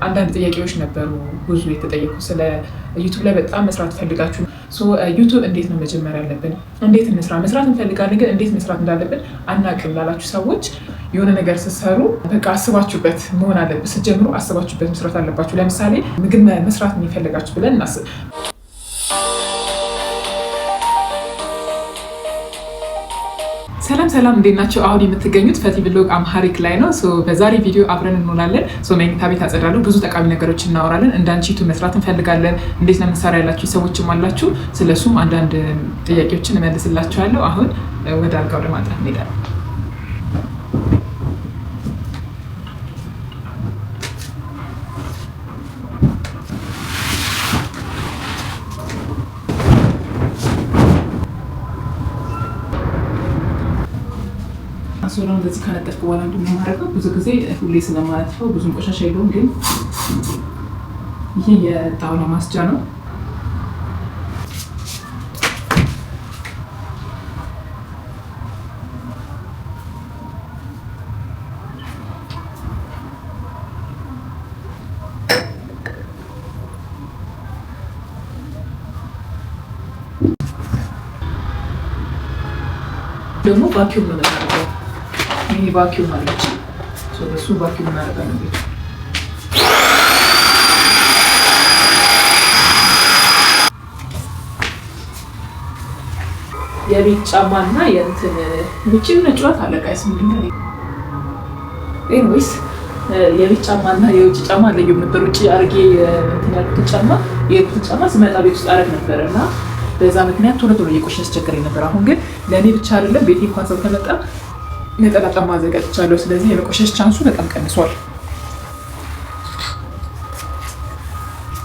አንዳንድ ጥያቄዎች ነበሩ ብዙ የተጠየቁ ስለ ዩቱብ ላይ በጣም መስራት ፈልጋችሁ ዩቱብ እንዴት ነው መጀመር ያለብን፣ እንዴት መስራት እንፈልጋለን ግን እንዴት መስራት እንዳለብን አናውቅም ላላችሁ ሰዎች የሆነ ነገር ስትሰሩ በቃ አስባችሁበት መሆን አለበት። ስትጀምሩ አስባችሁበት መስራት አለባችሁ። ለምሳሌ ምግብ መስራት የሚፈልጋችሁ ብለን እናስብ። ሰላም እንዴት ናቸው? አሁን የምትገኙት ፈቲ ብሎግ አምሃሪክ ላይ ነው። በዛሬ ቪዲዮ አብረን እንውላለን። መኝታ ቤት አጸዳለሁ። ብዙ ጠቃሚ ነገሮች እናወራለን። እንዳንቺ ዩቱብ መስራት እንፈልጋለን፣ እንዴት ነው የምንሰራ ያላችሁ ሰዎችም አላችሁ። ስለሱም አንዳንድ ጥያቄዎችን እመልስላችኋለሁ። አሁን ወደ አልጋው ለማጥራት እንሄዳለን። ሶላን እንደዚህ ካነጠፍኩ በኋላ እንደማደርገው ብዙ ጊዜ ሁሌ ስለማነጥፈው ብዙም ቆሻሻ የለውም። ግን ይሄ የጣውላ ማስጃ ነው። ደግሞ ቫኪዩም ነው የምናደርገው። ይሄ ቫኪዩም አለች። እሱ ቫኪዩም እናደርጋለን። የቤት ጫማና የእንትን ውጪ ነጭዋት አለቃይስ ምንድነው? ኤኒዌይስ የቤት ጫማና የውጭ ጫማ ለየም ነበር። ውጪ አርጌ እንትን ያልኩት ጫማ የቤት ጫማ ስመጣ ቤት ውስጥ አረግ ነበር እና በዛ ምክንያት ቶሎ እየቆሸሸ አስቸገረኝ ነበር። አሁን ግን ለእኔ ብቻ አይደለም ቤቴ እንኳን ሰው ከመጣ ነጠላ ጫማ አዘጋጅቻለሁ። ስለዚህ የመቆሸሽ ቻንሱ በጣም ቀንሷል።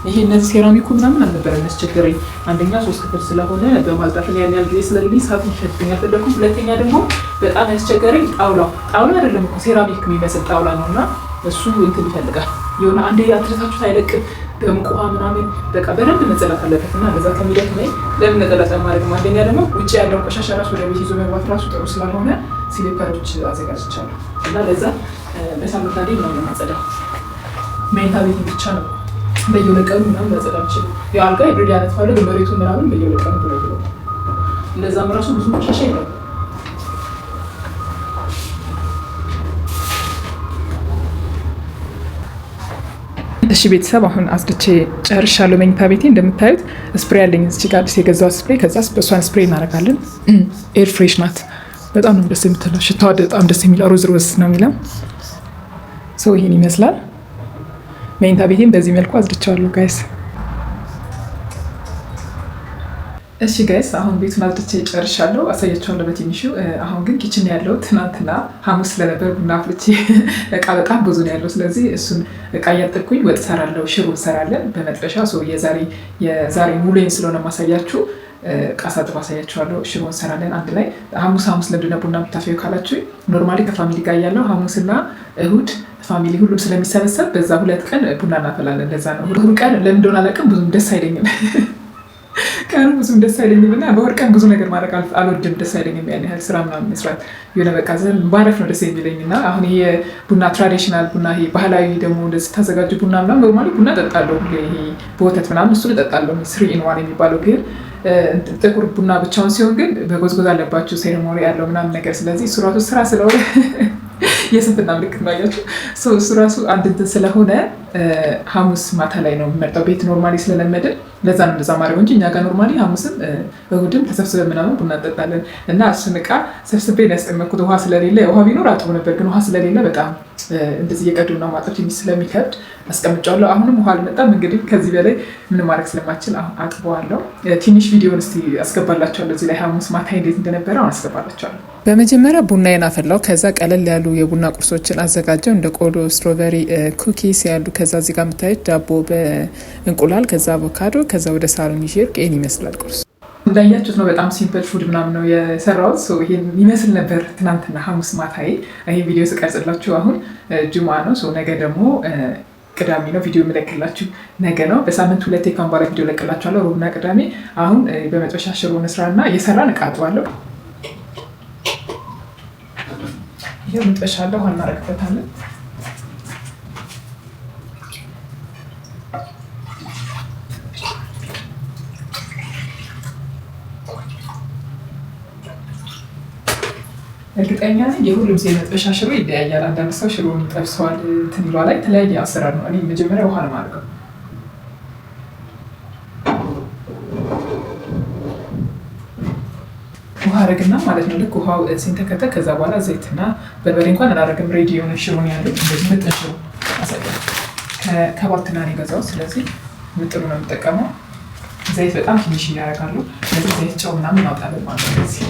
ይሄ እነዚህ ሴራሚኩ ምናምን አልነበረ የሚያስቸግረኝ። አንደኛ 3 ክፍል ስለሆነ በማልጣት ያን ያህል ጊዜ ስለሌለኝ ሰዓት ይሸጥኝ አልፈለኩም። ሁለተኛ ደግሞ በጣም ያስቸገረኝ ጣውላ አይደለም እኮ ሴራሚክ የሚመስል ጣውላ ነው እና እሱ እንትን ይፈልጋል የሆነ አንዴ አትረታችሁት አይለቅም። በሙቅ ውሃ ምናምን በቃ በደንብ መጸዳት አለበት እና ለዛ ከሚደክመኝ ለምን ነጠላ ጫማ አደረግም። አንደኛ ደግሞ ውጭ ያለውን ቆሻሻ ራሱ ወደ ቤት ይዞ መግባት ራሱ ጥሩ ስላልሆነ ሲሊፐሮች አዘጋጅቻለሁ እና ለዛ በሳምንት አንዴ ምናምን የማጸዳው መኝታ ቤት ብቻ ነው። በየሁለት ቀኑ ምናምን ማጸዳ የምችለው የአልጋ የብሬድ ያነጥፋለሁ ግን መሬቱ ምናምን በየሁለት ቀኑ ብሎ እንደዛም ራሱ ብዙ ቆሻሻ የለም። እሺ ቤተሰብ አሁን አጽድቼ ጨርሻለሁ። መኝታ ቤቴ እንደምታዩት ስፕሬ ያለኝ እዚህ ጋር አዲስ የገዛሁት ስፕሬ፣ ከዛ በሷን ስፕሬ እናደርጋለን። ኤር ፍሬሽ ናት። በጣም ነው ደስ የምትለው። ሽታዋ በጣም ደስ የሚለው ሮዝ ነው የሚለው። ይሄን ይመስላል። መኝታ ቤቴን በዚህ መልኩ አጽድቼዋለሁ ጋይስ። እሺ ጋይስ አሁን ቤቱን አጽድቼ ጨርሻለሁ። አሳያችኋለሁ በትንሹ። አሁን ግን ኪችን ያለው ትናንትና ሐሙስ ስለነበር ቡና አፍልቼ እቃ በጣም ብዙ ነው ያለው። ስለዚህ እሱን እቃ እያጠብኩኝ ወጥ ሰራለሁ፣ ሽሮ እንሰራለን በመጥበሻ። የዛሬ ሙሉዬን ስለሆነ ማሳያችሁ እቃ ሳጥብ አሳያችኋለሁ። ሽሮ እንሰራለን አንድ ላይ። ሐሙስ ለምንድን ነው ቡና የምታፈዩ ካላችሁ ኖርማሊ ከፋሚሊ ጋር ያለው ሐሙስና እሁድ ፋሚሊ ሁሉም ስለሚሰበሰብ በዛ 2 ቀን ቡና እናፈላለን። ለዛ ነው ሁሉ ቀን ለምን እንደሆነ አላውቅም ብዙም ደስ አይለኝም። ቀኑ ብዙም ደስ አይለኝም እና በወር ቀን ብዙ ነገር ማድረግ አልወድም። ደስ አይለኝም ያን ያህል ስራ ምናምን መስራት የሆነ በቃ ዘን ባረፍ ነው ደስ የሚለኝ እና አሁን ይሄ ቡና ትራዲሽናል ቡና ይሄ ባህላዊ ደግሞ እንደዚህ ታዘጋጁ ቡና ምናምን ኖርማሊ ቡና እጠጣለሁ። ይሄ በወተት ምናምን እሱን እጠጣለሁ 3 in 1 የሚባለው ግን ጥቁር ቡና ብቻውን ሲሆን ግን በጎዝጎዝ አለባችሁ ሴሬሞኒ ያለው ምናምን ነገር። ስለዚህ እሱ ራሱ ስራ ስለሆነ የስንፍና ምልክት ነው ያያችሁ። እሱ ራሱ አንድ እንትን ስለሆነ ሐሙስ ማታ ላይ ነው የምመርጠው። ቤት ኖርማሊ ስለለመደ ለዛ ነው እንደዛ ማድረግ እንጂ እኛ ጋር ኖርማሊ ሐሙስም እሁድም ተሰብስበን ምናምን ቡና እንጠጣለን እና እሱን እቃ ሰብስቤ ነው ያስቀመጥኩት። ውሃ ስለሌለ ውሃ ቢኖር አጥቦ ነበር፣ ግን ውሃ ስለሌለ በጣም እንደዚህ እየቀዱና ማጠብ ትንሽ ስለሚከብድ አስቀምጫለሁ። አሁንም ውሃ አልመጣም። እንግዲህ ከዚህ በላይ ምንም ማድረግ ስለማችል አጥበዋለሁ። ትንሽ ቪዲዮን እስቲ አስገባላችኋለሁ እዚህ ላይ ሐሙስ ማታ እንዴት እንደነበረ አስገባላችኋለሁ። በመጀመሪያ ቡናዬን አፈላው። ከዛ ቀለል ያሉ የቡና ቁርሶችን አዘጋጀው እንደ ቆሎ፣ ስትሮበሪ፣ ኩኪስ ያሉ። ከዛ እዚህ ጋር የምታዩት ዳቦ በእንቁላል፣ ከዛ አቮካዶ፣ ከዛ ወደ ሳሎን ይዤ ይሄን ይመስላል ቁርስ። እንዳያችሁት ነው በጣም ሲምፕል ፉድ ምናምን ነው የሰራሁት። ይሄን ይመስል ነበር ትናንትና ሐሙስ ማታዬ። ይሄ ቪዲዮ ስቀርጽላችሁ አሁን ጁማ ነው። ነገ ደግሞ ቅዳሜ ነው ቪዲዮ የምለቅላችሁ ነገ ነው። በሳምንት 2 ካምባላ ቪዲዮ ለቅላችኋለሁ፣ ሮብና ቅዳሜ። አሁን በመጥበሻ ሽሮ እንስራና እየሰራን እቃ አጥባለሁ። ይኸው መጥበሻ አለ፣ ውሃ እናደርግበታለን። እርግጠኛ ነኝ የሁሉም ጊዜ መጥበሻ ሽሮ ይለያያል። አንዳንድ ሰው ሽሮ ጠብሰዋል እንትን ይሏል ላይ የተለያየ አሰራር ነው። እኔ መጀመሪያ ውሃ ነው የማደርገው። ውሃ አረግና ማለት ነው። ልክ ውሃው ሲንተከተክ ከዛ በኋላ ዘይትና በርበሬ እንኳን አላረግም። ሬዲ የሆነ ሽሮ ነው ያለው። እንደዚህ ምጥን ሽሮ አሳያለሁ። ከባልትና ነው የገዛሁት። ስለዚህ ምጥኑ ነው የምጠቀመው። ዘይት በጣም ትንሽ ያደርጋሉ። ስለዚህ ዘይት፣ ጨው ምናምን እናውጣለን ማለት ነው። እዚህ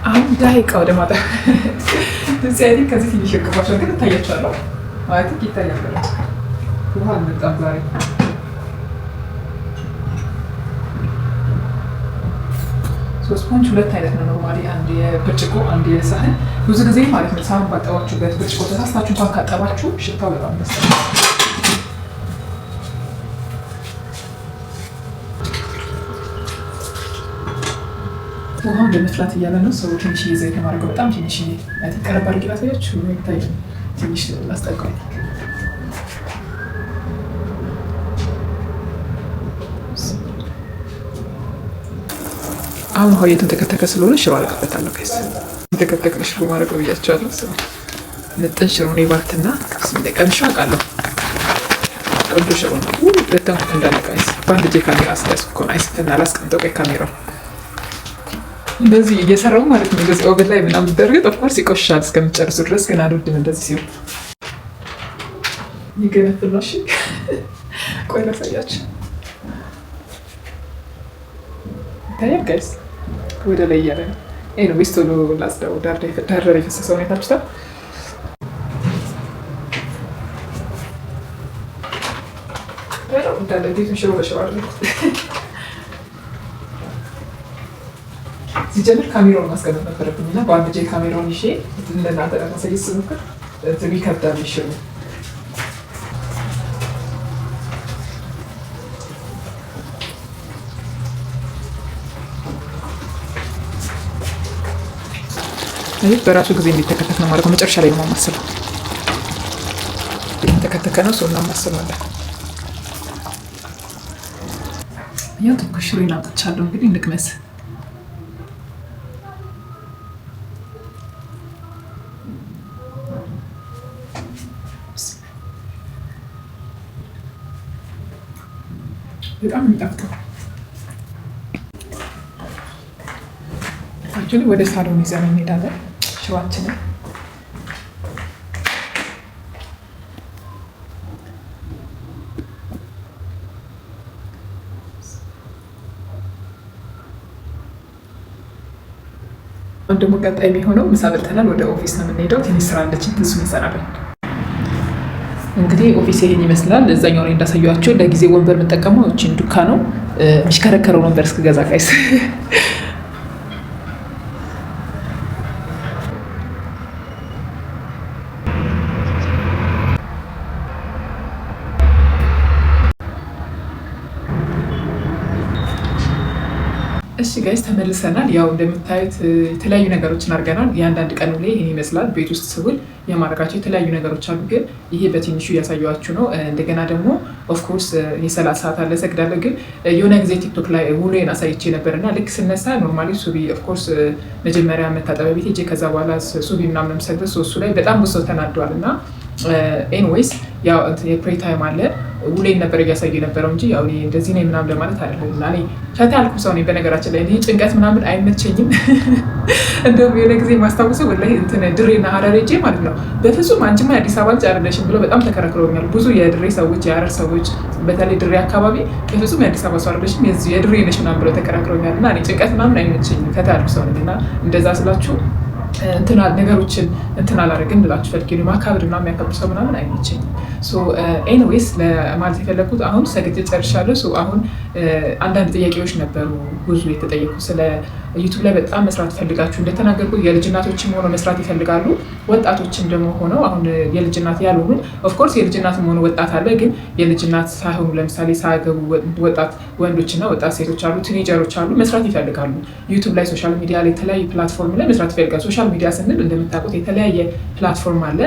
አሁን ዳይቃ ወደ ማጠ እዚህ አይነት ከዚህ ትንሽ ይርቅባቸው ግን እታያቸዋለሁ ማለት ይታያል። ውሃ አልመጣም ዛሬ። 3.2 አይነት ነው ኖርማሊ፣ አንድ የብርጭቆ አንድ የሳህን። ብዙ ጊዜ ማለት ነው ሳህን ባጠባችሁበት ብርጭቆ ተሳስታችሁ እንኳን ካጠባችሁ ሽታው በጣም ይመስላል። ውሃው ለመፍላት እያለ ነው። ሰው ትንሽ ዘይት ማድረገው በጣም ትንሽ ቀረብ አድርጌ ላሳያችሁ። ይታያል። ትንሽ ላስጠቀው። አሁን ውሃው እየተንተከተከ ስለሆነ ሽሮ አደርግበታለሁ። ከስ ተከተከ ሽሮ ማድረገው ብያቸዋለሁ። ምጥን ሽሮ ነው ይባርትና ቀምሼ አውቃለሁ። ቆንጆ ሽሮ ነው። በጣም እንዳለቀ አይስ በአንድ እጄ ካሜራ አስያዝኩ እኮ ነው። አይስትና አላስቀምጠው ቆይ ካሜራው እንደዚህ እየሰራው ማለት ነው። እንደዚህ ኦቨን ላይ ምናምን ብደረግ ኦፍኮርስ ይቆሻል እስከምጨርሱ ድረስ፣ ግን አልወድም እንደዚህ ሲሆን ይገነፍል ነው። እሺ ቆይ ላሳያችሁ። ታዲያ ጋይስ ወደ ላይ እያለ ነው። ይሄ ነው ቢስቶሎ ላስደው ዳር የፈሰሰው ሁኔታችሁታ። እንዳለ ቤቱን ሽሮ በሽሮ አድርጉት። ሲጀምር ካሜራውን ማስቀመጥ ነበረብኝ እና በአንድ እጄ ካሜራውን ይዤ ለእናንተ ለማሳየት ስሞክር ይከብዳል። ሽሮ በራሱ ጊዜ እንዲተከተክ ነው ማለት ነው። መጨረሻ ላይ ነው የማማስለው። የተከተከ ነው ሰው እናማስለዋለን። ያው ትኩስ ሽሮዬን አውጥቻለሁ። እንግዲህ እንቅመስ። በጣም የሚጣፍጠው አክቹዋሊ ወደ ሳሎን ይዘን እንሄዳለን ሽሮአችንን። ደግሞ ቀጣይ የሚሆነው ምሳ በልተናል። ወደ ኦፊስ ነው የምንሄደው። ትንሽ ስራ አለችን፣ እሱን እንሰራለን። እንግዲህ ኦፊስ ይሄን ይመስላል። እዛኛው ላይ እንዳሳየኋቸው ለጊዜ ወንበር የምጠቀመው እቺን ዱካ ነው። የሚሽከረከረው ወንበር እስክገዛ ቃይስ እሺ ጋይስ ተመልሰናል። ያው እንደምታዩት የተለያዩ ነገሮችን አድርገናል። የአንዳንድ ቀን ላይ ይሄን ይመስላል። ቤት ውስጥ ስውል የማድረጋቸው የተለያዩ ነገሮች አሉ፣ ግን ይሄ በትንሹ እያሳየኋችሁ ነው። እንደገና ደግሞ ኦፍኮርስ የ30 ሰዓት አለ እሰግዳለሁ። ግን የሆነ ጊዜ ቲክቶክ ላይ ውሎዬን አሳይቼ ነበር እና ልክ ስነሳ ኖርማሊ ሱቢ ኦፍኮርስ መጀመሪያ መታጠቢያ ቤት ሄጄ ከዛ በኋላ ሱቢ ምናምን ሰግድ እሱ ላይ በጣም ብዙ ሰው ተናዷል እና ኤንዌይስ ያው የፕሬ ታይም አለ ውሌን ነበር እያሳየ ነበረው እንጂ ያው እንደዚህ ነኝ ምናምን ለማለት አይደለም። እና እኔ ፈታ ያልኩ ሰው ነኝ በነገራችን ላይ። እኔ ጭንቀት ምናምን አይመቸኝም። እንደውም የሆነ ጊዜ ማስታወሰው ወላሂ እንትን ድሬና ሀረር ሄጄ ማለት ነው በፍጹም አንቺማ የአዲስ አበባ ልጅ አይደለሽም ብሎ በጣም ተከራክረውኛል። ብዙ የድሬ ሰዎች፣ የሀረር ሰዎች በተለይ ድሬ አካባቢ በፍጹም የአዲስ አበባ ሰው አይደለሽም የድሬ ነሽ ምናምን ብለው ተከራክረውኛል። እና እኔ ጭንቀት ምናምን አይመቸኝም፣ ፈታ ያልኩ ሰው ነኝ። እና እንደዛ ስላችሁ ነገሮችን እንትን አላደርግም ብላችሁ ፈልጌ ነው። ማካብድ እና የሚያከብር ሰው ምናምን አይመቸኝም። ኤኒዌይስ ለማለት የፈለኩት አሁን ሰግጄ ጨርሻለሁ። አሁን አንዳንድ ጥያቄዎች ነበሩ ብዙ የተጠየቁ ስለ ዩቱብ ላይ በጣም መስራት ይፈልጋችሁ እንደተናገርኩት የልጅ እናቶችም ሆነው መስራት ይፈልጋሉ። ወጣቶችም ደግሞ ሆነው አሁን የልጅ እናት ያልሆኑ ኦፍኮርስ የልጅ እናትም ሆነ ወጣት አለ። ግን የልጅ እናት ሳይሆኑ ለምሳሌ ሳያገቡ ወጣት ወንዶችና ወጣት ሴቶች አሉ፣ ቲኔጀሮች አሉ፣ መስራት ይፈልጋሉ። ዩቱብ ላይ ሶሻል ሚዲያ ላይ የተለያዩ ፕላትፎርም ላይ መስራት ይፈልጋሉ። ሶሻል ሚዲያ ስንል እንደምታውቁት የተለያየ ፕላትፎርም አለ።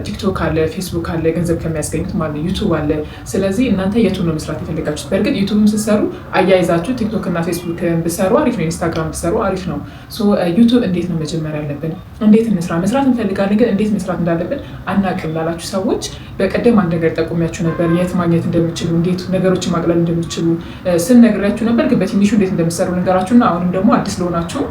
ቲክቶክ አለ፣ ፌስቡክ አለ፣ ገንዘብ ከሚያስገኙት ማለት ዩቱብ አለ። ስለዚህ እናንተ የቱን ነው መስራት የፈለጋችሁት? በእርግጥ ዩቱብም ስትሰሩ አያይዛችሁ ቲክቶክ እና ፌስቡክ ብሰሩ አሪፍ ነው። ኢንስታግራም ብሰሩ አሪፍ ነው። ዩቱብ እንዴት ነው መጀመር ያለብን? እንዴት እንስራ? መስራት እንፈልጋለን ግን እንዴት መስራት እንዳለብን አናውቅም ላላችሁ ሰዎች በቀደም አንድ ነገር ጠቁሚያችሁ ነበር። የት ማግኘት እንደምችሉ፣ እንዴት ነገሮችን ማቅለል እንደምችሉ ስም ነግሬያችሁ ነበር። ግን በትንሹ እንዴት እንደምሰሩ ነገራችሁና አሁንም ደግሞ አዲስ ለሆናችሁ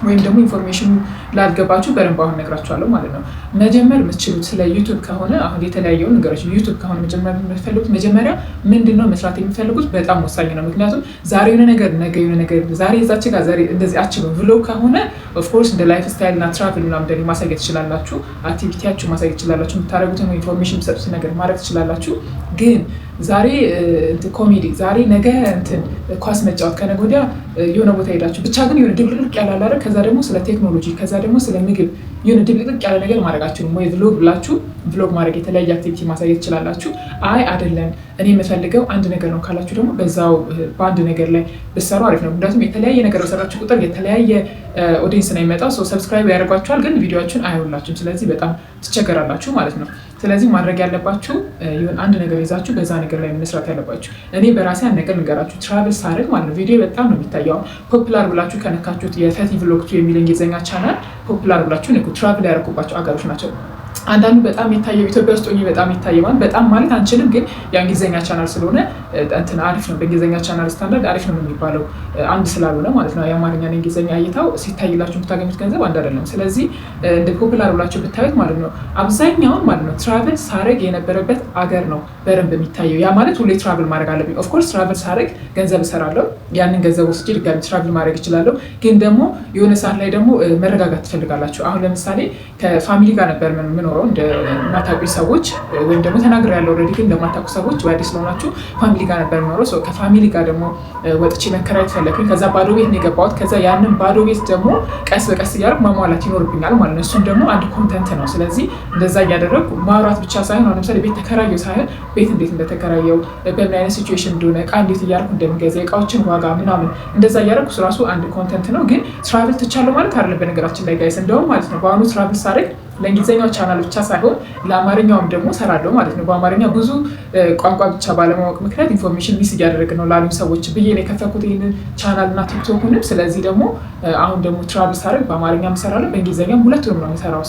ወይም ደግሞ ኢንፎርሜሽኑ ላልገባችሁ በደንብ አሁን ነግራችኋለሁ ማለት ነው። መጀመር የምትችሉት ስለ ዩቱብ ከሆነ አሁን የተለያየውን ነገሮች ዩቱብ ከሆነ መጀመር የምትፈልጉት መጀመሪያ ምንድነው መስራት የሚፈልጉት በጣም ወሳኝ ነው። ምክንያቱም ዛሬ የሆነ ነገር ነገ የሆነ ነገር ዛሬ እዛች ጋር ዛሬ እንደዚህ አችሉም። ቭሎግ ከሆነ ኦፍኮርስ እንደ ላይፍ ስታይል እና ትራቭል ምናምን እንደዚህ ማሳየት ትችላላችሁ። አክቲቪቲያችሁ ማሳየት ትችላላችሁ። የምታደርጉትን ኢንፎርሜሽን የምትሰጡት ነገር ማድረግ ትችላላችሁ። ግን ዛሬ ኮሜዲ ዛሬ ነገ ኳስ መጫወት ከነገ ወዲያ የሆነ ቦታ ሄዳችሁ ብቻ ግን የሆነ ድብልቅልቅ ያላላረ ከዛ ደግሞ ስለ ቴክኖሎጂ ከዛ ደግሞ ስለ ምግብ የሆነ ድብልቅልቅ ያለ ነገር ማድረጋችሁም ወይ ቭሎግ ብላችሁ ቭሎግ ማድረግ የተለያየ አክቲቪቲ ማሳየት ትችላላችሁ። አይ አይደለም እኔ የምፈልገው አንድ ነገር ነው ካላችሁ ደግሞ በዛው በአንድ ነገር ላይ ብትሰሩ አሪፍ ነው። ምክንያቱም የተለያየ ነገር በሰራችሁ ቁጥር የተለያየ ኦዲየንስ ነው የሚመጣው። ሰብስክራይብ ያደርጓችኋል ግን ቪዲዮዎችን አይውላችሁም። ስለዚህ በጣም ትቸገራላችሁ ማለት ነው። ስለዚህ ማድረግ ያለባችሁ ይሁን አንድ ነገር ይዛችሁ በዛ ነገር ላይ መስራት ያለባችሁ። እኔ በራሴ አንድ ነገር ልንገራችሁ። ትራቭል ሳደርግ ማለት ነው ቪዲዮ በጣም ነው የሚታየው። ፖፑላር ብላችሁ ከነካችሁት የፈቲ ቭሎግ የሚል እንግሊዝኛ ቻናል ፖፑላር ብላችሁ ንኩ። ትራቭል ያደርጉባቸው አገሮች ናቸው። አንዳንዱ በጣም የታየው ኢትዮጵያ ውስጥ ሆኜ በጣም የታየው በጣም ማለት አንችልም፣ ግን የእንግሊዝኛ ቻናል ስለሆነ አሪፍ ነው። በእንግሊዝኛ ቻናል ስታንዳርድ አሪፍ ነው የሚባለው አንድ ስላልሆነ ማለት ነው። የአማርኛ እንግሊዝኛ እይታው ሲታይላችሁ የምታገኙት ገንዘብ አንድ አይደለም። ስለዚህ እንደ ፖፑላር ብላችሁ ብታዩት ማለት ነው አብዛኛውን ማለት ነው ትራቭል ሳረግ የነበረበት አገር ነው በደንብ የሚታየው። ያ ማለት ሁሌ ትራቭል ማድረግ አለብኝ። ኦፍኮርስ ትራቭል ሳረግ ገንዘብ እሰራለሁ። ያንን ገንዘብ ወስጄ ድጋሚ ትራቭል ማድረግ እችላለሁ። ግን ደግሞ የሆነ ሰዓት ላይ ደግሞ መረጋጋት ትፈልጋላችሁ። አሁን ለምሳሌ ከፋሚሊ ጋር ነበር የምኖረው እንደማታውቁ ሰዎች ወይም ደግሞ ተናግሬ ያለው ኦልሬዲ ግን እንደማታውቁ ሰዎች ወይ አዲስ ስለሆናችሁ ፋሚሊ ጋር ነበር የምኖረው። ከፋሚሊ ጋር ደግሞ ወጥቼ መከራየት ፈለኩኝ። ከዛ ባዶ ቤት ነው የገባሁት። ከዛ ያንን ባዶ ቤት ደግሞ ቀስ በቀስ እያደረኩ ማሟላት ይኖርብኛል ማለት ነው። እሱም ደግሞ አንድ ኮንተንት ነው። ስለዚህ እንደዛ እያደረጉ ማውራት ብቻ ሳይሆን አሁን ለምሳሌ ቤት ተከራየው ሳይሆን ቤት እንዴት እንደተከራየው በምን አይነት ሲቹዌሽን እንደሆነ እቃ እንዴት እያደረኩ እንደምገዛ እቃዎችን ዋጋ ምናምን እንደዛ እያደረኩ እራሱ አንድ ኮንተንት ነው። ግን ትራቭል ትቻለሁ ማለት አይደለም በነገራችን ላይ ጋይስ። እንደውም ማለት ነው በአሁኑ ትራቭል ሳደርግ ለእንግሊዝኛው ቻናል ብቻ ሳይሆን ለአማርኛውም ደግሞ ሰራለሁ ማለት ነው። በአማርኛ ብዙ ቋንቋ ብቻ ባለማወቅ ምክንያት ኢንፎርሜሽን ሚስ እያደረግን ነው ላሉኝ ሰዎች ብዬ ነው የከፈኩት ይህንን ቻናል እና ቲክቶክንም። ስለዚህ ደግሞ አሁን ደግሞ ትራቭል ሳደርግ በአማርኛም እሰራለሁ በእንግሊዝኛም ሁለቱንም ነው የሚሰራው።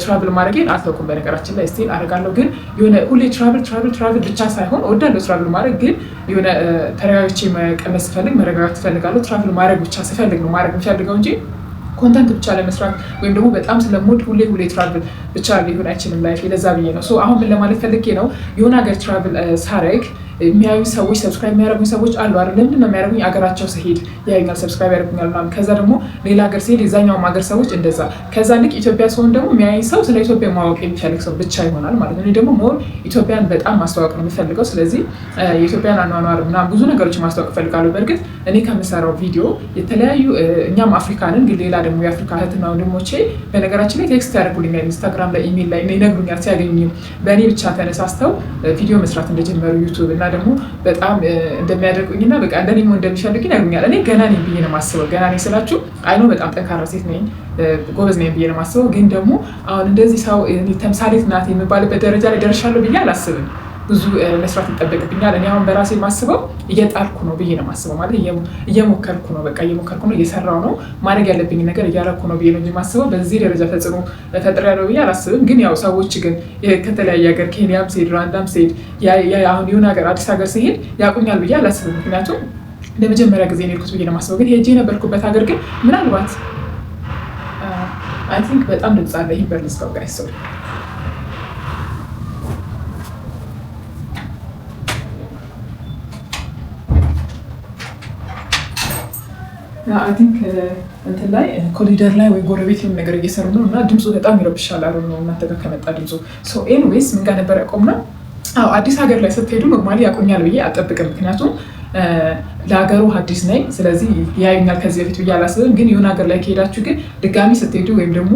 ትራቭል ማድረግን አልተውኩም በነገራችን ላይ ስቲል አደርጋለሁ። ግን የሆነ ሁሌ ትራቭል ብቻ ሳይሆን እወዳለሁ ትራቭል ማድረግ። ግን የሆነ ተረጋግቼ መቀመጥ ስፈልግ መረጋጋት ትፈልጋለሁ። ትራቭል ማድረግ ብቻ ስፈልግ ነው ማድረግ የምፈልገው እንጂ ኮንተንት ብቻ ለመስራት ወይም ደግሞ በጣም ስለምወድ ሁሌ ትራቭል ብቻ ሊሆን አይችልም ላይፍ። ለዛ ብዬ ነው። አሁን ምን ለማለት ፈልጌ ነው የሆነ ሀገር ትራቭል ሳረግ የሚያዩ ሰዎች ሰብስክራይብ የሚያደርጉኝ ሰዎች አሉ አይደል? ለምንድን ነው የሚያደርጉኝ? አገራቸው ስሄድ ያዩኛል፣ ሰብስክራይብ ያደርጉኛል ምናምን። ከዛ ደግሞ ሌላ ሀገር ስሄድ የዛኛውም ሀገር ሰዎች እንደዛ። ከዛ ልክ ኢትዮጵያ ሲሆን ደግሞ የሚያይ ሰው ስለ ኢትዮጵያ ማወቅ የሚፈልግ ሰው ብቻ ይሆናል ማለት ነው። እኔ ደግሞ ሞር ኢትዮጵያን በጣም ማስተዋወቅ ነው የሚፈልገው። ስለዚህ የኢትዮጵያን አኗኗር ምናምን ብዙ ነገሮች ማስተዋወቅ እፈልጋለሁ። በእርግጥ እኔ ከምሰራው ቪዲዮ የተለያዩ እኛም አፍሪካንን ግን ሌላ ደግሞ የአፍሪካ እህትና ወንድሞቼ በነገራችን ላይ ቴክስት ያደርጉልኛል፣ ኢንስታግራም ላይ ኢሜል ላይ ይነግሩኛል። ሲያገኙ በእኔ ብቻ ተነሳስተው ቪዲዮ መስራት እንደጀመሩ ዩቱብ እና ደግሞ በጣም እንደሚያደርጉኝና በቃ እንደኔም እንደሚፈልጉ ይነግሩኛል። እኔ ገና ነኝ ብዬ ነው የማስበው። ገና ነኝ ስላችሁ አይኖ በጣም ጠንካራ ሴት ነኝ ጎበዝ ነኝ ብዬ ነው የማስበው። ግን ደግሞ አሁን እንደዚህ ሰው ተምሳሌት ናት የሚባልበት ደረጃ ላይ ደርሻለሁ ብዬ አላስብም። ብዙ መስራት ይጠበቅብኛል። እኔ አሁን በራሴ የማስበው እየጣልኩ ነው ብዬ ነው የማስበው። ማለት እየሞከርኩ ነው፣ በቃ እየሞከርኩ ነው፣ እየሰራው ነው፣ ማድረግ ያለብኝ ነገር እያደረኩ ነው ብዬ ነው እንጂ የማስበው በዚህ ደረጃ ተጽዕኖ ፈጥሬያለሁ ብዬ አላስብም። ግን ያው ሰዎች ግን ከተለያየ ሀገር ኬንያም ስሄድ ሩዋንዳም ስሄድ አሁን የሆነ ሀገር አዲስ ሀገር ስሄድ ያውቁኛል ብዬ አላስብም። ምክንያቱም ለመጀመሪያ ጊዜ ነው የሄድኩት ብዬ ነው የማስበው። ግን ሄጄ የነበርኩበት ሀገር ግን ምናልባት አይ ቲንክ በጣም ድምፅ አለ። ይህን በርልስከው ጋይስ ሰው አይ ቲንክ እንትን ላይ ኮሪደር ላይ ወይ ጎረቤት የሆነ ነገር እየሰሩ ነው እና ድምፁ በጣም ይረብሻል። አሉ ነው እናንተ ጋር ከመጣ ድምፁ። ኤኒዌይስ ምን ጋር ነበር ያቆምነው? አዲስ ሀገር ላይ ስትሄዱ ኖርማሊ ያቆኛል ብዬ አልጠብቅም። ምክንያቱም ለሀገሩ አዲስ ነኝ፣ ስለዚህ ያዩኛል ከዚህ በፊት ብዬ አላስብም። ግን የሆነ ሀገር ላይ ከሄዳችሁ ግን ድጋሚ ስትሄዱ ወይም ደግሞ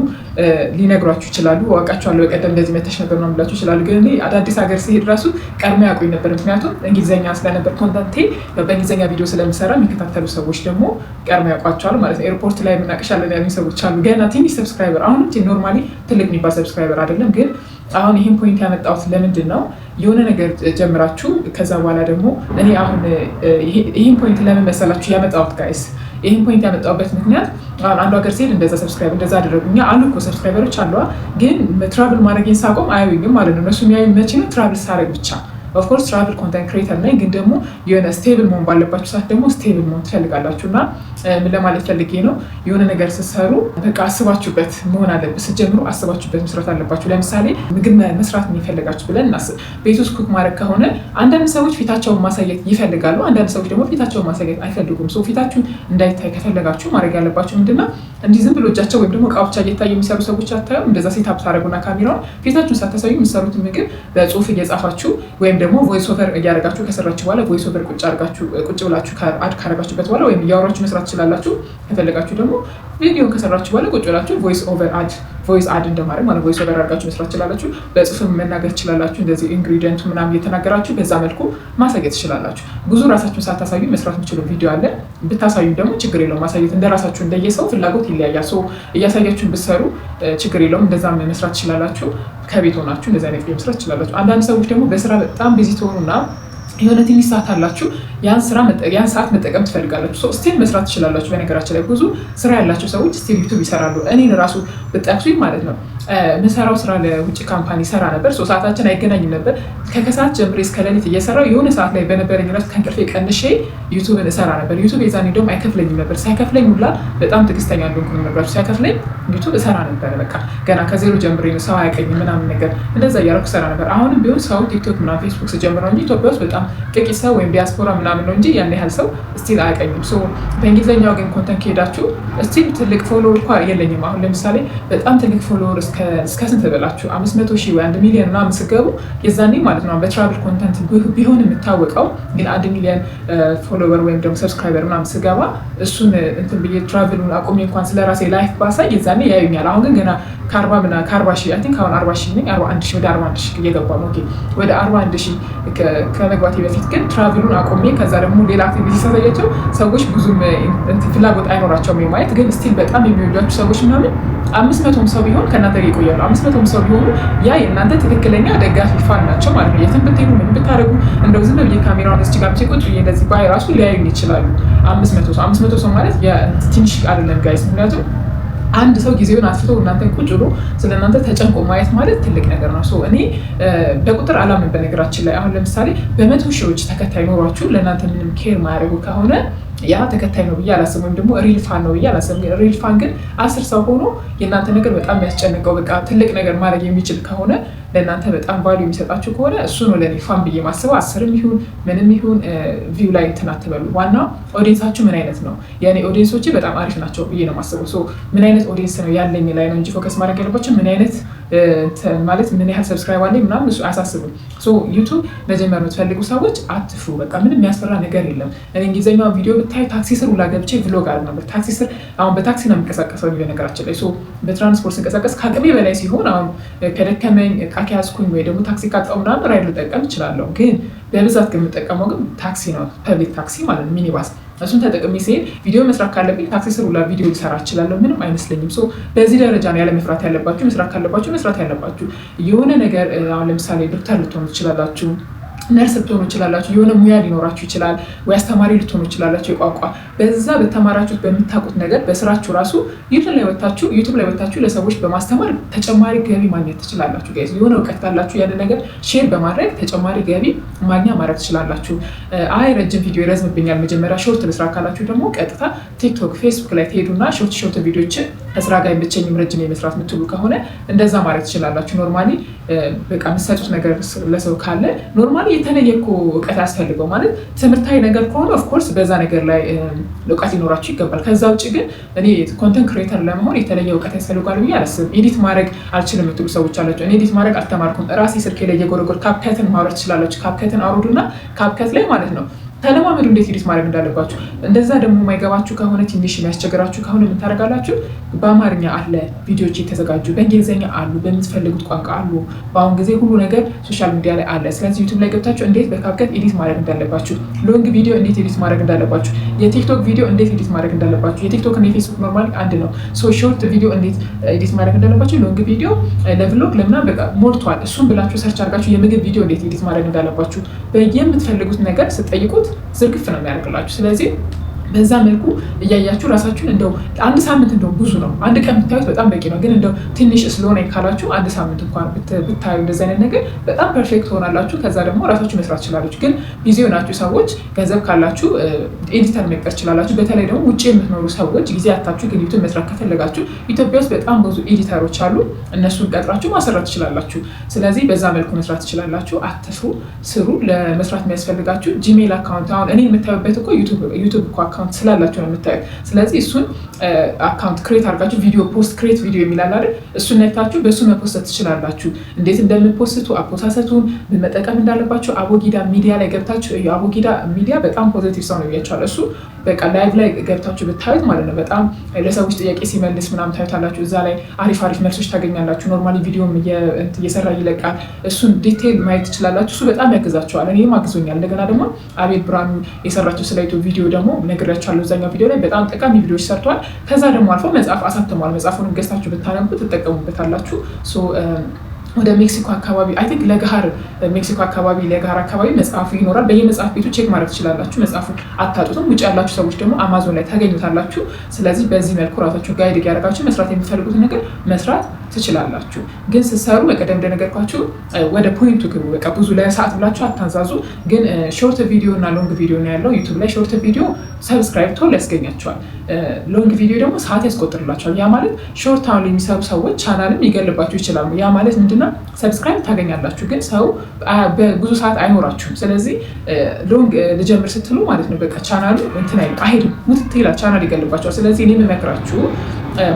ሊነግሯችሁ ይችላሉ። አውቃችኋለሁ በቀደም እንደዚህ መተሽ ነበር ነው ብላችሁ ይችላሉ። ግን እኔ አዳዲስ ሀገር ሲሄድ ራሱ ቀድሞ ያውቁኝ ነበር። ምክንያቱም እንግሊዝኛ ስለነበር ኮንተንቴ በእንግሊዝኛ ቪዲዮ ስለምሰራ የሚከታተሉ ሰዎች ደግሞ ቀድሞ ያውቋቸዋል ማለት ነው። ኤርፖርት ላይ የምናቀሻለን ያሉኝ ሰዎች አሉ። ገና ትንሽ ሰብስክራይበር፣ አሁንም ኖርማሊ ትልቅ የሚባል ሰብስክራይበር አይደለም። ግን አሁን ይህን ፖይንት ያመጣሁት ለምንድን ነው? የሆነ ነገር ጀምራችሁ ከዛ በኋላ ደግሞ እኔ አሁን ይህን ፖይንት ለምን መሰላችሁ ያመጣሁት ጋይስ? ይህን ፖይንት ያመጣሁበት ምክንያት አሁን አንዱ ሀገር ሲሄድ እንደዛ ሰብስክራይብ እንደዛ አደረጉኛ አሉ እኮ ሰብስክራይበሮች አሏ። ግን ትራቭል ማድረግን ሳቆም አያዩኝም ማለት ነው። እነሱ የሚያዩ መቼ ነው? ትራቭል ሳረግ ብቻ። ኦፍኮርስ ትራቭል ኮንተንት ክሬተር ነኝ፣ ግን ደግሞ የሆነ ስቴብል መሆን ባለባችሁ ሰዓት ደግሞ ስቴብል መሆን ትፈልጋላችሁ። እና ምን ለማለት ፈልጌ ነው፣ የሆነ ነገር ስትሰሩ በቃ አስባችሁበት መሆን አለበት። ስትጀምሩ አስባችሁበት መስራት አለባችሁ። ለምሳሌ ምግብ መስራት የሚፈልጋችሁ ብለን እናስብ። ቤት ውስጥ ኩክ ማድረግ ከሆነ አንዳንድ ሰዎች ፊታቸውን ማሳየት ይፈልጋሉ፣ አንዳንድ ሰዎች ደግሞ ፊታቸውን ማሳየት አይፈልጉም። ፊታችሁን እንዳይታይ ከፈለጋችሁ ማድረግ ያለባችሁ ምንድነው፣ እንዲህ ዝም ብሎ እጃቸው ወይም ደግሞ እቃዎች እየታዩ የሚሰሩ ሰዎች አታዩ። እንደዛ ሴታፕ ታደረጉና ካሜራውን ፊታችሁን ሳታሳዩ የሚሰሩትን ምግብ በጽሁፍ እየጻፋችሁ ወይም ደግሞ ቮይስ ኦቨር እያደረጋችሁ ከሰራችሁ በኋላ ቮይስ ኦቨር ቁጭ ብላችሁ አድ ካረጋችሁበት በኋላ ወይም እያወራችሁ መስራት ትችላላችሁ። ከፈለጋችሁ ደግሞ ቪዲዮን ከሰራችሁ በኋላ ቁጭ ብላችሁ ቮይስ ኦቨር ቮይስ አድ እንደማድረግ ማለት ቮይስ ኦቨር አድርጋችሁ መስራት ትችላላችሁ። በጽሁፍም መናገር ትችላላችሁ። እንደዚህ ኢንግሪዲየንቱ ምናምን እየተናገራችሁ በዛ መልኩ ማሳየት ትችላላችሁ። ብዙ ራሳችሁን ሳታሳዩ መስራት የምችሉ ቪዲዮ አለ። ብታሳዩ ደግሞ ችግር የለውም። ማሳየት እንደራሳችሁ እንደየሰው ፍላጎት ይለያያል። እያሳያችሁን ብትሰሩ ችግር የለውም። እንደዛም መስራት ትችላላችሁ። ከቤት ሆናችሁ እንደዚህ አይነት መስራት ትችላላችሁ። አንዳንድ ሰዎች ደግሞ በስራ በጣም ቢዚ ትሆኑና የሆነ ትንሽ ሰዓት አላችሁ፣ ያን ሰዓት መጠቀም ትፈልጋላችሁ። ስቲል መስራት ትችላላችሁ። በነገራችን ላይ ብዙ ስራ ያላቸው ሰዎች ስቲል ዩቱብ ይሰራሉ። እኔን ራሱ ብጠቅሱኝ ማለት ነው ምሰራው ስራ ለውጭ ካምፓኒ ሰራ ነበር። ሰዓታችን አይገናኝም ነበር። ከከሰዓት ጀምሬ እስከ ሌሊት እየሰራው የሆነ ሰዓት ላይ በነበረኝ ረት ከእንቅልፌ ቀንሼ ዩቱብን እሰራ ነበር። ዩቱብ የዛኔ ደግሞ አይከፍለኝም ነበር። ሳይከፍለኝ ሁላ በጣም ትዕግስተኛ እንደሆንኩ ነው የምነግራችሁ። ሳይከፍለኝ ዩቱብ እሰራ ነበር። በቃ ገና ከዜሮ ጀምሬ ነው፣ ሰው አያውቀኝም ምናምን ነገር እንደዛ እያደረኩ እሰራ ነበር። አሁንም ቢሆን ሰው ቲክቶክ ምናምን ፌስቡክ ስጀምር ነው እንጂ ኢትዮጵያ ውስጥ በጣም ጥቂት ሰው ወይም ዲያስፖራ ምናምን ነው እንጂ ያን ያህል ሰው ስቲል አያውቀኝም። በእንግሊዝኛው ግን ኮንተንት ከሄዳችሁ ስቲል ትልቅ ፎሎወር እንኳ የለኝም። አሁን ለምሳሌ በጣም ትልቅ ፎሎወር እስከ ስንት በላችሁ 500,000 ወይ 1 ሚሊዮን ምናምን ስገቡ የዛኔ ማለት ነው በትራቭል ኮንተንት ቢሆን የምታወቀው ግን 1 ሚሊዮን ፎሎወር ወይም ደግሞ ሰብስክራይበር ምናምን ስገባ እሱን እንትን ብዬ ትራቭሉን አቁሜ እንኳን ስለራሴ ላይፍ ባሳይ የዛኔ ያዩኛል። አሁን ግን ገና ከ40 ሺህ አይ ቲንክ አሁን 40 ሺህ ነኝ 41 ሺህ ወደ 41 ሺህ እየገባ ነው። ወደ 41 ሺህ ከመግባቴ በፊት ግን ትራቭሉን አቁሜ ከዛ ደግሞ ሌላ አክቲቪቲ ሳሳያቸው ሰዎች ብዙም ፍላጎት አይኖራቸውም የማየት ግን ስቲል በጣም የሚወዷችሁ ሰዎች ምናምን 500ም ሰው ቢሆን ከእናንተ ጋር ይቆያሉ። 500ም ሰው ቢሆኑ ያ የእናንተ ትክክለኛ ደጋፊ ፋን ናቸው ማለት ነው። የትም ብትሄዱ ምን ብታደርጉ እንደው ዝም ብዬ ካሜራውን እስቲ ጋር ቁጭ ብዬ እንደዚህ ባይ ራሱ ሊያዩኝ ይችላሉ። 500 ሰው ማለት ትንሽ አይደለም ጋይስ። ምክንያቱም አንድ ሰው ጊዜውን አስፍቶ እናንተን ቁጭ ብሎ ስለ እናንተ ተጨንቆ ማየት ማለት ትልቅ ነገር ነው። እኔ በቁጥር አላምን። በነገራችን ላይ አሁን ለምሳሌ በመቶ ሺዎች ተከታይ ኖሯችሁ ለእናንተ ምንም ኬር ማያደርጉ ከሆነ ያ ተከታይ ነው ብዬ አላስብም፣ ወይም ደግሞ ሪል ፋን ነው ብዬ አላስብም። ሪል ፋን ግን 10 ሰው ሆኖ የእናንተ ነገር በጣም የሚያስጨንቀው በቃ ትልቅ ነገር ማድረግ የሚችል ከሆነ ለእናንተ በጣም ቫሉ የሚሰጣችሁ ከሆነ እሱ ነው ለእኔ ፋን ብዬ ማስበው። 10ም ይሁን ምንም ይሁን ቪው ላይ እንትን አትበሉ። ዋናው ኦዲየንሳችሁ ምን አይነት ነው። የእኔ ኦዲየንሶቼ በጣም አሪፍ ናቸው ብዬ ነው ማስበው። ምን አይነት ኦዲየንስ ነው ያለኝ ላይ ነው እንጂ ፎከስ ማድረግ ያለባቸው ምን አይነት ማለት ምን ያህል ሰብስክራይብ አለኝ ምናምን እሱ አያሳስብም። ዩቱብ መጀመር የምትፈልጉ ሰዎች አትፍሩ። በቃ ምንም የሚያስፈራ ነገር የለም። እኔ እንግሊዝኛውን ቪዲዮ ብታይ ታክሲ ስር ውላ ገብቼ ቭሎግ አለ ነበር። ታክሲ ስር አሁን በታክሲ ነው የምንቀሳቀሰው ነገራችን ላይ በትራንስፖርት ስንቀሳቀስ ከአቅሜ በላይ ሲሆን አሁን ከደከመኝ እቃ ከያዝኩኝ ወይ ደግሞ ታክሲ ካጣሁ ምናምን ራይድ ልጠቀም እችላለሁ። ግን በብዛት ግን የምጠቀመው ግን ታክሲ ነው፣ ፐብሊክ ታክሲ ማለት ነው፣ ሚኒባስ። እሱን ተጠቅሜ ሲሄድ ቪዲዮ መስራት ካለብኝ ታክሲ ስር ውላ ቪዲዮ ሊሰራ እችላለሁ። ምንም አይመስለኝም። በዚህ ደረጃ ነው ያለ መፍራት ያለባችሁ። መስራት ካለባችሁ መስራት ያለባችሁ። የሆነ ነገር አሁን ለምሳሌ ዶክተር ልትሆኑ ትችላላችሁ፣ ነርስ ልትሆኑ ይችላላችሁ። የሆነ ሙያ ሊኖራችሁ ይችላል፣ ወይ አስተማሪ ልትሆኑ ይችላላችሁ። የቋንቋ በዛ በተማራችሁት በምታውቁት ነገር በስራችሁ ራሱ ዩቱብ ላይ ወታችሁ ለሰዎች በማስተማር ተጨማሪ ገቢ ማግኘት ትችላላችሁ። ጋይስ የሆነ እውቀት ካላችሁ ያን ነገር ሼር በማድረግ ተጨማሪ ገቢ ማግኛ ማድረግ ትችላላችሁ። አይ ረጅም ቪዲዮ ይረዝምብኛል መጀመሪያ ሾርት ልስራ ካላችሁ ደግሞ ቀጥታ ቲክቶክ፣ ፌስቡክ ላይ ትሄዱና ሾርት ቪዲዮችን ከስራ ጋር የምቸኝም ረጅም የመስራት የምትሉ ከሆነ እንደዛ ማድረግ ትችላላችሁ። ኖርማሊ በቃ የምትሰጡት ነገር ለሰው ካለ ኖርማሊ የተለየ እኮ እውቀት ያስፈልገው ማለት ትምህርታዊ ነገር ከሆነ ኦፍኮርስ በዛ ነገር ላይ እውቀት ሊኖራችሁ ይገባል። ከዛ ውጭ ግን እኔ ኮንተንት ክሬተር ለመሆን የተለየ እውቀት ያስፈልጋል ብዬ አላስብም። ኤዲት ማድረግ አልችልም የምትሉ ሰዎች አላቸው። እኔ ኤዲት ማድረግ አልተማርኩም። ራሴ ስልኬ ላይ የጎረጎር ካፕከትን ማውረድ ትችላላችሁ። ካፕከትን አውርዱና ካፕከት ላይ ማለት ነው ተለማመዱ እንዴት ኤዲት ማድረግ እንዳለባችሁ። እንደዛ ደግሞ የማይገባችሁ ከሆነ ትንሽ የሚያስቸግራችሁ ከሆነ ምን ታደርጋላችሁ? በአማርኛ አለ ቪዲዮዎች የተዘጋጁ፣ በእንግሊዝኛ አሉ፣ በምትፈልጉት ቋንቋ አሉ። በአሁን ጊዜ ሁሉ ነገር ሶሻል ሚዲያ ላይ አለ። ስለዚህ ዩቱብ ላይ ገብታችሁ እንዴት በካፕከት ኤዲት ማድረግ እንዳለባችሁ፣ ሎንግ ቪዲዮ እንዴት ኤዲት ማድረግ እንዳለባችሁ፣ የቲክቶክ ቪዲዮ እንዴት ኤዲት ማድረግ እንዳለባችሁ። የቲክቶክ እና የፌስቡክ ኖርማሊ አንድ ነው። ሾርት ቪዲዮ እንዴት ኤዲት ማድረግ እንዳለባችሁ፣ ሎንግ ቪዲዮ ለቭሎግ ለምናምን በቃ ሞልቷል። እሱን ብላችሁ ሰርች አድርጋችሁ የምግብ ቪዲዮ እንዴት ኤዲት ማድረግ እንዳለባችሁ በየምትፈልጉት ነገር ስጠይቁት ዝርግፍ ነው የሚያደርግላችሁ። ስለዚህ በዛ መልኩ እያያችሁ ራሳችሁን እንደው አንድ ሳምንት እንደው ብዙ ነው፣ አንድ ቀን ብታዩት በጣም በቂ ነው። ግን እንደው ትንሽ ስለሆነ ካላችሁ አንድ ሳምንት እንኳን ብታዩ እንደዚህ አይነት ነገር በጣም ፐርፌክት ትሆናላችሁ። ከዛ ደግሞ ራሳችሁ መስራት ትችላላችሁ። ግን ጊዜ ሆናችሁ ሰዎች ገንዘብ ካላችሁ ኤዲተር መቅጠር ትችላላችሁ። በተለይ ደግሞ ውጭ የምትኖሩ ሰዎች ጊዜ አታችሁ ግን ዩቱብ መስራት ከፈለጋችሁ ኢትዮጵያ ውስጥ በጣም ብዙ ኤዲተሮች አሉ። እነሱን ቀጥራችሁ ማሰራት ትችላላችሁ። ስለዚህ በዛ መልኩ መስራት ትችላላችሁ። አትፍሩ፣ ስሩ። ለመስራት የሚያስፈልጋችሁ ጂሜል አካውንት፣ አሁን እኔ የምታዩበት እኮ ዩቱብ እኮ አካውንት ስላላችሁ ነው የምታዩት። ስለዚህ እሱን አካውንት ክሬት አድርጋችሁ ቪዲዮ ፖስት ክሬት ቪዲዮ የሚላል አይደል? እሱን ነክታችሁ በእሱ መፖስት ትችላላችሁ። እንዴት እንደምትፖስቱ አፖሳሰቱን መጠቀም እንዳለባችሁ አቦጊዳ ሚዲያ ላይ ገብታችሁ አቦጊዳ ሚዲያ በጣም ፖዚቲቭ ሰው ነው ብያችኋለሁ። እሱ በቃ ላይቭ ላይ ገብታችሁ ብታዩት ማለት ነው በጣም ለሰዎች ጥያቄ ሲመልስ ምናምን ታዩታላችሁ። እዛ ላይ አሪፍ መልሶች ታገኛላችሁ። ኖርማሊ ቪዲዮም እየሰራ ይለቃል። እሱን ዲቴይል ማየት ትችላላችሁ። እሱ በጣም ያግዛችኋል። እኔም አግዞኛል። እንደገና ደግሞ አቤል ብርሃኑ የሰራቸው ስለ ዩቱብ ቪዲዮ ደግሞ ነግሬያችኋለሁ። እዛኛው ቪዲዮ ላይ በጣም ጠቃሚ ቪዲዮዎች ሰርቷል። ከዛ ደግሞ አልፎ መጽሐፍ አሳትሟል። መጽሐፉን ገዝታችሁ ብታነቡ ትጠቀሙበታላችሁ። ወደ ሜክሲኮ አካባቢ አይ ቲንክ ለገሃር ሜክሲኮ አካባቢ ለገሃር አካባቢ መጽሐፉ ይኖራል። በየመጽሐፍ ቤቱ ቼክ ማድረግ ትችላላችሁ። መጽሐፉን አታጡትም። ውጭ ያላችሁ ሰዎች ደግሞ አማዞን ላይ ታገኙታላችሁ። ስለዚህ በዚህ መልኩ ራሳችሁ ጋይድ እያደረጋችሁ መስራት የምትፈልጉትን ነገር መስራት ትችላላችሁ። ግን ስትሰሩ በቀደም እንደነገርኳችሁ ወደ ፖይንቱ ግቡ። በቃ ብዙ ለሰዓት ብላችሁ አታንዛዙ። ግን ሾርት ቪዲዮ እና ሎንግ ቪዲዮ ነው ያለው ዩቱብ ላይ። ሾርት ቪዲዮ ሰብስክራይብ ቶሎ ያስገኛቸዋል። ሎንግ ቪዲዮ ደግሞ ሰዓት ያስቆጥርላቸዋል። ያ ማለት ሾርት አሁን የሚሰሩ ሰዎች ቻናልም ሊገልባችሁ ይችላሉ። ያ ማለት ምንድነው? ሰብስክራይብ ታገኛላችሁ፣ ግን ሰው በብዙ ሰዓት አይኖራችሁም። ስለዚህ ሎንግ ልጀምር ስትሉ ማለት ነው በቃ ቻናሉ እንትን አይሄድም፣ ሙትት ይላል፣ ቻናል ይገልባቸዋል። ስለዚህ እኔ የምመክራችሁ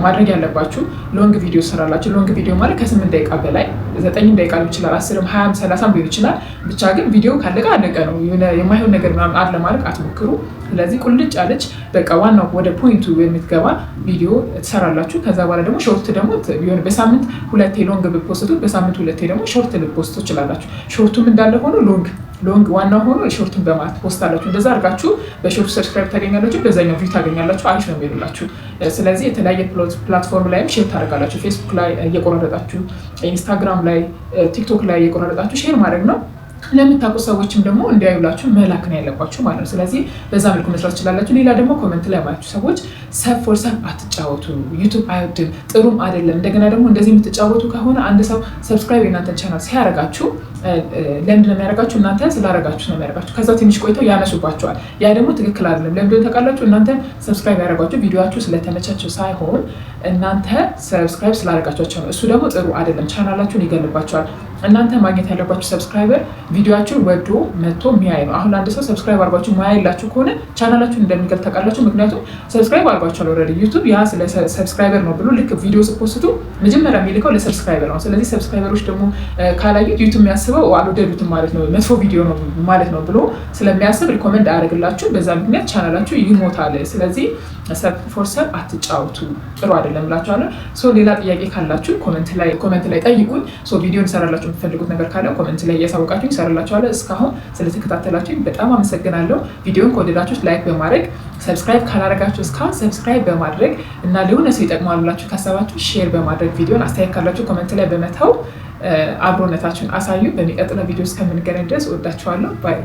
ማድረግ ያለባችሁ ሎንግ ቪዲዮ ሰራላችሁ። ሎንግ ቪዲዮ ማለት ከ8 ደቂቃ በላይ 9 ደቂቃ ሊሆን ይችላል፣ 10፣ 20፣ 30 ሊሆን ይችላል። ብቻ ግን ቪዲዮ ካለቀ አለቀ ነው። የማይሆን ነገር ምናምን አለ ማለት አትሞክሩ። ስለዚህ ቁልጭ አለች በቃ ዋናው ወደ ፖይንቱ የምትገባ ቪዲዮ ትሰራላችሁ። ከዛ በኋላ ደግሞ ሾርት ደግሞ በሳምንት 2 ሎንግ ብትፖስቱት በሳምንት 2 ደግሞ ሾርት ልትፖስቱ ትችላላችሁ። ሾርቱም እንዳለ ሆኖ ሎንግ ዋናው ሆኖ ሾርቱን በማለት ፖስት አላችሁ። እንደዛ አድርጋችሁ በሾርት ሰብስክራይብ ታገኛላችሁ፣ በዛኛው ቪው ታገኛላችሁ። አሪፍ ነው የሚሉላችሁ። ስለዚህ የተለያየ ፕላትፎርም ላይም ሼር ታደርጋላችሁ። ፌስቡክ ላይ እየቆራረጣችሁ፣ ኢንስታግራም ላይ፣ ቲክቶክ ላይ እየቆራረጣችሁ ሼር ማድረግ ነው። ለምታውቁት ሰዎችም ደግሞ እንዲያዩላችሁ መላክ ነው ያለባችሁ ማለት ነው። ስለዚህ በዛ መልኩ መስራት ትችላላችሁ። ሌላ ደግሞ ኮመንት ላይ ማያችሁ ሰዎች ሰብ ፎር ሰብ አትጫወቱ፣ ዩቱብ አይወድም፣ ጥሩም አይደለም። እንደገና ደግሞ እንደዚህ የምትጫወቱ ከሆነ አንድ ሰው ሰብስክራይብ የእናንተን ቻናል ሲያረጋችሁ ለምንድን ነው የሚያደርጋችሁ? እናንተ ስላረጋችሁ ነው የሚያደርጋችሁ። ከዛ ትንሽ ቆይተው ያነሱባቸዋል። ያ ደግሞ ትክክል አይደለም። ለምንድን ታውቃላችሁ? እናንተ ሰብስክራይብ ያደረጓችሁ ቪዲዮችሁ ስለተመቻቸው ሳይሆን እናንተ ሰብስክራይብ ስላደረጋቸው ነው። እሱ ደግሞ ጥሩ አይደለም፣ ቻናላችሁን ይገልባቸዋል። እናንተ ማግኘት ያለባችሁ ሰብስክራይበር ቪዲዮችሁን ወዶ መጥቶ የሚያይ ነው። አሁን አንድ ሰው ሰብስክራይብ አድርጓችሁ ማያይላችሁ ከሆነ ቻናላችሁን እንደሚገል ታውቃላችሁ። ምክንያቱም ሰብስክራይብ አድርጓችኋል ኦልሬዲ። ዩቱብ ያ ስለ ሰብስክራይበር ነው ብሎ ልክ ቪዲዮ ስትፖስቱ መጀመሪያ የሚልከው ለሰብስክራይበር ነው። ስለዚህ ሰብስክራይበሮች ደግሞ ካላዩት ዩቱብ የሚያስበው አልወደዱትም ማለት ነው፣ መጥፎ ቪዲዮ ነው ማለት ነው ብሎ ስለሚያስብ ሪኮመንድ አያደርግላችሁ። በዛ ምክንያት ቻናላችሁ ይሞታል። ስለዚህ ሰብ ፎር ሰብ አትጫወቱ፣ ጥሩ አይደለም እላችኋለሁ። ሌላ ጥያቄ ካላችሁ ኮመንት ላይ ጠይቁኝ። ቪዲዮ እንሰራላችሁ የምትፈልጉት ነገር ካለ ኮመንት ላይ እያሳወቃችሁ ይሰራላችኋለሁ። እስካሁን ስለተከታተላችሁ በጣም አመሰግናለሁ። ቪዲዮን ከወደዳችሁ ላይክ በማድረግ ሰብስክራይብ ካላደረጋችሁ እስካሁን ሰብስክራይብ በማድረግ እና ለሆነ ሰው ይጠቅማል ብላችሁ ካሰባችሁ ሼር በማድረግ ቪዲዮን አስተያየት ካላችሁ ኮመንት ላይ በመተው አብሮነታችሁን አሳዩ። በሚቀጥለው ቪዲዮ እስከምንገናኝ ድረስ እወዳችኋለሁ። ባይ